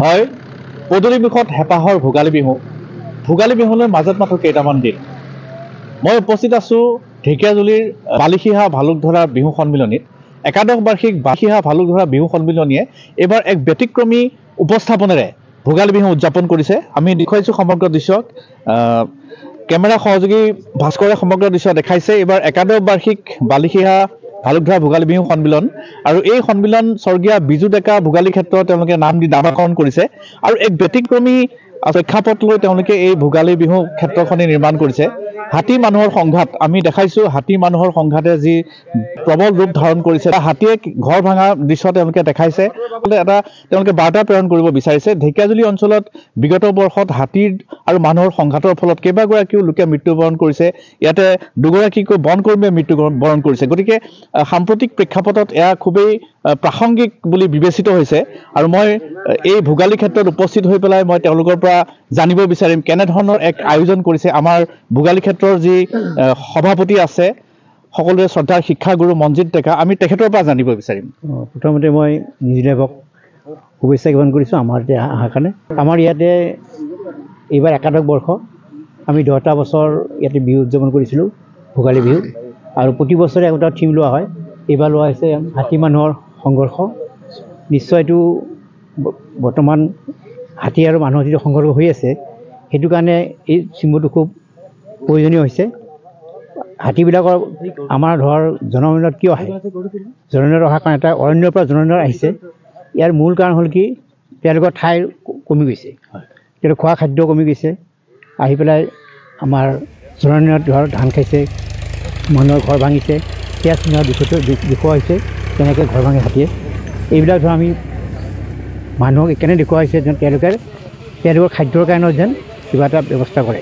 হয় পদূলিমুখত হেঁপাহৰ ভোগালী বিহু ভোগালী বিহুলৈ মাজত মাত্ৰ কেইটামান দিন মই উপস্থিত আছোঁ ঢেকীয়াজুলিৰ বালিখিহা ভালুকধৰা বিহু সন্মিলনীত একাদশ বাৰ্ষিক বালিখিহা ভালুকধৰা বিহু সন্মিলনীয়ে এইবাৰ এক ব্যতিক্ৰমী উপস্থাপনেৰে ভোগালী বিহু উদযাপন কৰিছে। আমি দেখুৱাইছোঁ সমগ্ৰ দৃশ্যক কেমেৰা সহযোগী ভাস্কৰে সমগ্ৰ দৃশ্য দেখাইছে। এইবাৰ একাদশ বাৰ্ষিক বালিখিহা ভালুকধৰা ভোগালী বিহু সন্মিলন আৰু এই সন্মিলন স্বৰ্গীয়া বিজু ডেকা ভোগালী ক্ষেত্ৰত তেওঁলোকে নাম দি নামাকৰণ কৰিছে আৰু এক ব্যতিক্ৰমী প্ৰেক্ষাপট লৈ তেওঁলোকে এই ভোগালী বিহু ক্ষেত্ৰখনি নিৰ্মাণ কৰিছে। হাতী মানুহৰ সংঘাত আমি দেখাইছোঁ, হাতী মানুহৰ সংঘাতে যি প্ৰবল ৰূপ ধাৰণ কৰিছে, হাতীয়ে ঘৰ ভাঙা দৃশ্য তেওঁলোকে দেখাইছে। এটা তেওঁলোকে বাৰ্তা প্ৰেৰণ কৰিব বিচাৰিছে। ঢেকীয়াজুলি অঞ্চলত বিগত বৰ্ষত হাতীৰ আৰু মানুহৰ সংঘাতৰ ফলত কেইবাগৰাকীও লোকে মৃত্যুবৰণ কৰিছে। ইয়াতে দুগৰাকীকৈ বনকৰ্মীয়ে মৃত্যুবৰণ কৰিছে। গতিকে সাম্প্ৰতিক প্ৰেক্ষাপটত এয়া খুবেই প্ৰাসংগিক বুলি বিবেচিত হৈছে আৰু মই এই ভোগালী ক্ষেত্ৰত উপস্থিত হৈ পেলাই মই তেওঁলোকৰ পৰা জানিব বিচাৰিম কেনেধৰণৰ এক আয়োজন কৰিছে। আমাৰ ভোগালী ক্ষেত্ৰৰ যি সভাপতি আছে সকলোৱে শ্ৰদ্ধাৰ শিক্ষাগুৰু মনজিত ডেকা, আমি তেখেতৰ পৰা জানিব বিচাৰিম। প্ৰথমতে মই নিজদেৱক শুভেচ্ছা জ্ঞাপন কৰিছোঁ আমাৰ ইয়াতে অহাৰ কাৰণে। আমাৰ ইয়াতে এইবাৰ একাদশ বৰ্ষ আমি 10টা বছৰ ইয়াতে বিহু উদযাপন কৰিছিলোঁ ভোগালী বিহু আৰু প্ৰতি বছৰে এটা থিম লোৱা হয়। এইবাৰ লোৱা হৈছে হাতী মানুহৰ সংঘৰ্ষ। নিশ্চয় এইটো বৰ্তমান হাতী আৰু মানুহৰ যিটো সংঘৰ্ষ হৈ আছে সেইটো কাৰণে এই চিম্বলটো খুব প্ৰয়োজনীয় হৈছে। হাতীবিলাকৰ আমাৰ ধৰ জনসংখ্যাত কিয় আহে? জনসংখ্যাত অহাৰ কাৰণে এটা অৰণ্যৰ পৰা জনসংখ্যাত আহিছে। ইয়াৰ মূল কাৰণ হ'ল কি তেওঁলোকৰ ঠাই কমি গৈছে, তেওঁলোকৰ খোৱা খাদ্য কমি গৈছে। আহি পেলাই আমাৰ জনসংখ্যাত ধৰ ধান খাইছে, মানুহৰ ঘৰ ভাঙিছে, তেজ চিহ্নৰ দেখুওৱা হৈছে তেনেকৈ ঘৰ ভাঙি হাতীয়ে। এইবিলাক ধৰ আমি মানুহক কেনে দেখুওৱা হৈছে যেন তেওঁলোকৰ খাদ্যৰ কাৰণেও যেন কিবা এটা ব্যৱস্থা কৰে।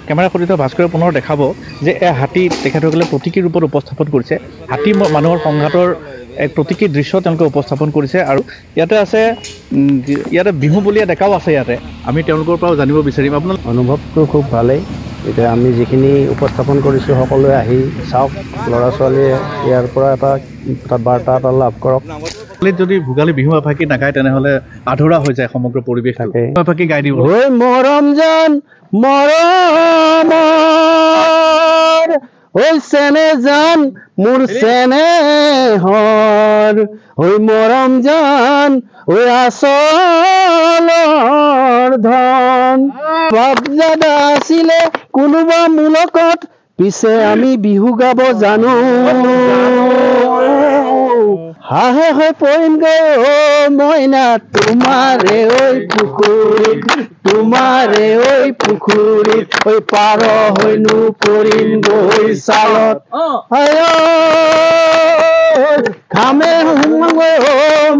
কেমেৰা সতীৰ্থ ভাস্কৰে পুনৰ দেখাব যে এই হাতী তেখেতসকলে প্ৰতীকী ৰূপত উপস্থাপন কৰিছে। হাতী মানুহৰ সংঘাতৰ এক প্ৰতীকী দৃশ্য তেওঁলোকে উপস্থাপন কৰিছে আৰু ইয়াতে আছে ইয়াতে বিহু বলীয়া ডেকাও আছে। ইয়াতে আমি তেওঁলোকৰ পৰাও জানিব বিচাৰিম। আপোনাৰ অনুভৱটো খুব ভালেই। এতিয়া আমি যিখিনি উপস্থাপন কৰিছোঁ সকলোৱে আহি চাওক, ল'ৰা ছোৱালীয়ে ইয়াৰ পৰা এটা বাৰ্তা এটা লাভ কৰক। যদি ভোগালী বিহু এফাকি নাগায় তেনেহ'লে আধৰুৱা হৈ যায় সমগ্ৰ পৰিৱেশ। থাকে এফাকি গাই দিব। ঐ মৰম জান মৰমৰ, ঐ চেনে জান মোৰ চেনেহৰ, ঐ মৰম জান ঐ আচলৰ ধন। বাপদাদা আছিলে কোনোবা মুলকত, পিছে আমি বিহু গাব জানো। হাহে হৈ পৰিম গৈ ঐ মইনা তোমাৰে ঐ পুখুৰীত, তোমাৰে ঐ পুখুৰীত, ঐ পাৰ হৈনো পৰিম গৈ চালত। খামে সোমাগৈ ঐ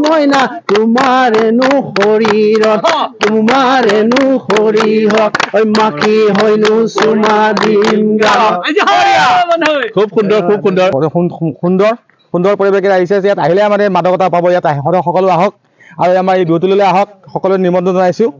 মইনা তোমাৰেনো শৰীৰত, তোমাৰেনো শৰীৰত, ঐ মাখি হৈনো চুমা দিম গালত। খুব সুন্দৰ, খুব সুন্দৰ, সুন্দৰ সুন্দৰ পৰিৱেশে আহিছে। ইয়াত আহিলে আমাৰ মাদকতা পাব। ইয়াত সকলো আহক আৰু আমাৰ এই বিহুটোলৈ আহক, সকলোৱে নিমন্ত্ৰণ জনাইছোঁ।